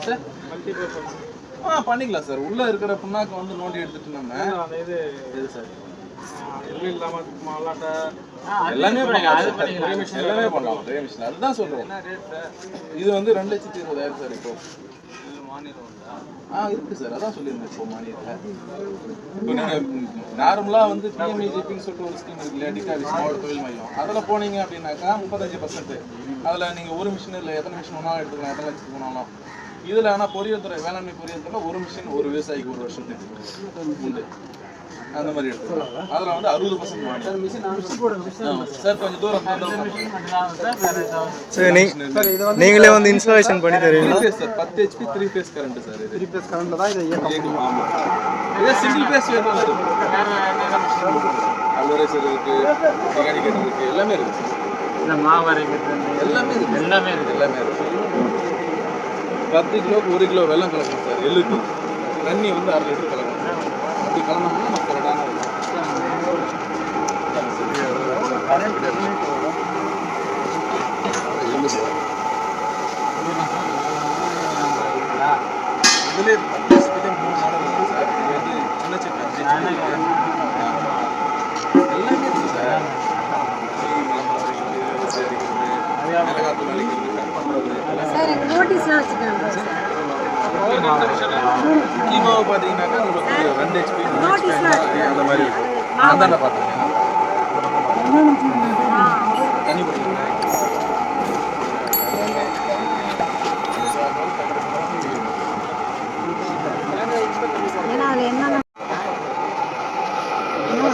Sir பண்ணிக்கலாம் sir. உள்ளே இருக்கிற புண்ணாக்கு வந்து நோண்டி எடுத்துட்டு நம்ம இது சார் எல்லாமே எல்லாமே பண்ணலாம் ஒரே மிஷின். அதுதான் சொல்கிறோம். இது வந்து 2,20,000 சார். இப்போ இருக்குது சார். அதான் சொல்லியிருந்தேன். இப்போ மானியத்தில் இப்போ நீங்கள் நார்மலாக வந்து பிஎம்இஜிபின்னு சொல்லிட்டு ஒரு ஸ்கீம் இருக்கு இல்லையா, டிகாவிஸ் மாவட்ட தொழில் மையம். அதில் போனீங்க அப்படின்னாக்கா 35%. அதில் நீங்கள் ஒரு மிஷின் இல்லை எத்தனை மிஷின் வேணாலும் எடுத்துக்கலாம், எத்தனை லட்சத்துக்கு வேணாலும். இதில் ஆனால் பொறியியல் துறை வேளாண்மை பொறியியல் துறை ஒரு மிஷின் ஒரு விவசாயிக்கு ஒரு வருஷத்துக்கு உண்டு. அந்த மாதிரி எடுத்துக்கலாம். அதில் வந்து 60% மானியம் சார். கொஞ்சம் தூரம் நீங்களே வந்து இன்ஸ்டாலேஷன் பண்ணி தருவீங்களா sir? 10 HP 3 phase current sir. இது 3 phase கரண்ட்ல தான் இதை இயக்கம். ஆமாம். இதே சிங்கிள் phase வேணும் சார். அல்வரைசர் இருக்கு, மெக்கானிக்கல் இருக்கு, எல்லாமே இருக்கு சார். இந்த மாவு அரைக்கிறது எல்லாமே இருக்கு. எல்லாமே இருக்கு. 10 கிலோக்கு 1 கிலோ வெல்லம் கலக்கணும் சார். எள்ளுக்கு தண்ணி வந்து 1/2 லிட்டர் கலக்கணும். அப்படி கலந்தோம்னா நம்ம கரெக்டான இதுலேயே 10 HP 3 மாடல் இருக்குது சார். இது வந்து சின்ன சின்ன எல்லாமே இருக்குது சார். மிளகாத்தூள் அரைக்கிறது, கட் பண்ணுறது. கீமாவை பார்த்தீங்கன்னாக்கா உங்களுக்கு 2 HP அந்த மாதிரி அதான பார்த்தீங்க. தண்ணி பிடிக்கிறேன்.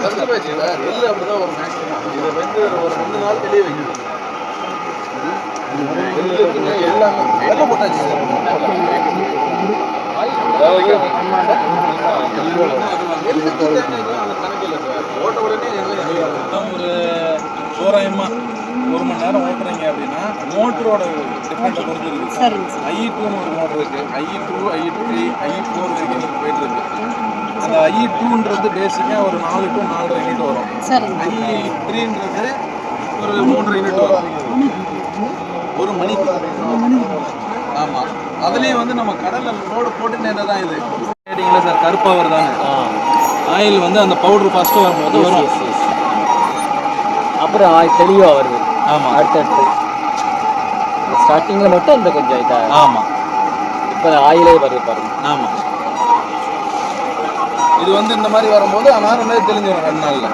கஷ்டமாச்சு இல்லை அப்படிதான் ஒரு மேக்ஸிமம். இதை வந்து ஒரு 2 நாள் வெளியே வைக்கணும். எல்லாமே வெள்ளம் போட்டாச்சு சார். ஓட்ட உடனே ஒரு தோராயமாக 1 மணி நேரம் ஓட்டுறீங்க அப்படின்னா மோட்டரோட டிஃப்ரெண்ட்டை பொறுத்து இருக்குது. IE2ன்னு ஒரு மோட்டர் இருக்குது. IE2, IE3, IE4 வரைக்கும் நீங்கள் போயிட்டு இருக்கு. அந்த IE2ன்றது பேசிக்காக ஒரு 4 to 4.5 யூனிட் வரும். IE3ன்றது ஒரு 3 யூனிட் வரும் ஒரு மணிக்கு. ஆமாம். அதுலேயும் வந்து நம்ம கடலில் லோடு போட்டு நேரம் தான் இது கேட்டிங்களா சார். கருப்பவர் தானே ஆயில் வந்து அந்த பவுட்ரு ஃபஸ்ட்டு வரும்போது வரும். அப்புறம் தெளிவாக வருது. ஆமாம். அடுத்தடுத்து ஸ்டார்டிங்கில் மட்டும் இந்த கொஞ்சம் இதாக. ஆமாம். இப்போ ஆயிலே வருது பாருங்க. ஆமாம். இது வந்து இந்த மாதிரி வரும்போது நார்மலாக தெரிஞ்சிடும் 2 நாளில்.